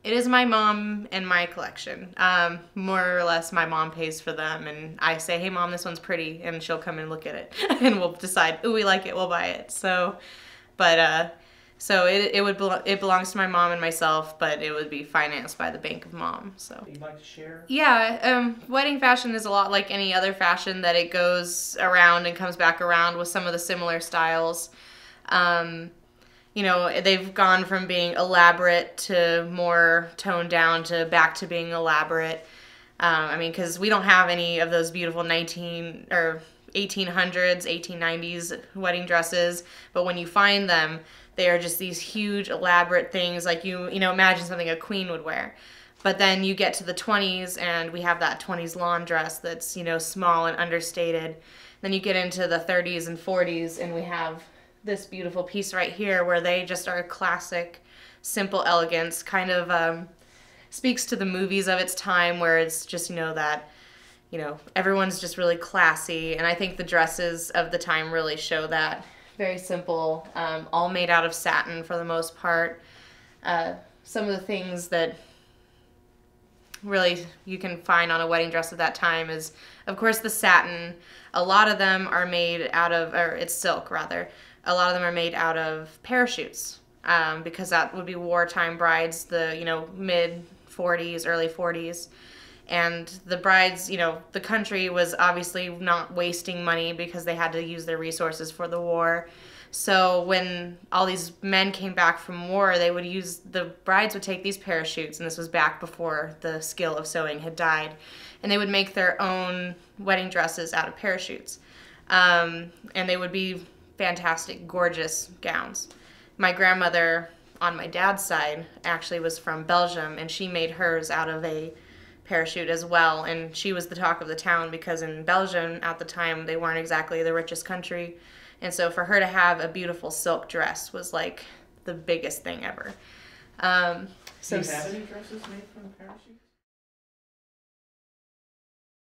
It is my mom and my collection. More or less, my mom pays for them, and I say, "Hey, mom, this one's pretty," and she'll come and look at it, and we'll decide, "Ooh, we like it, we'll buy it." So, but so it belongs to my mom and myself, but it would be financed by the Bank of Mom. So. You'd like to share? Yeah, wedding fashion is a lot like any other fashion that it goes around and comes back around with some of the similar styles. Um, you know, they've gone from being elaborate to more toned down to back to being elaborate. I mean, because we don't have any of those beautiful 19 or 1800s, 1890s wedding dresses, but when you find them, they are just these huge, elaborate things like you know, imagine something a queen would wear. But then you get to the 20s, and we have that 20s lawn dress that's, you know, small and understated. Then you get into the 30s and 40s, and we have this beautiful piece right here where they just are classic, simple elegance, kind of speaks to the movies of its time where it's just, you know, that, you know, everyone's just really classy. And I think the dresses of the time really show that. Very simple, all made out of satin for the most part. Some of the things that really you can find on a wedding dress of that time is, of course, the satin. A lot of them are made out of, or it's silk rather. A lot of them are made out of parachutes, because that would be wartime brides, the, you know, mid 40s, early 40s. And the brides, you know, the country was obviously not wasting money because they had to use their resources for the war. So when all these men came back from war, the brides would take these parachutes, and this was back before the skill of sewing had died, and they would make their own wedding dresses out of parachutes. And they would be fantastic, gorgeous gowns. My grandmother on my dad's side actually was from Belgium, and she made hers out of a parachute as well, and she was the talk of the town because in Belgium at the time they weren't exactly the richest country, and so for her to have a beautiful silk dress was like the biggest thing ever. Do you have any dresses made from parachutes?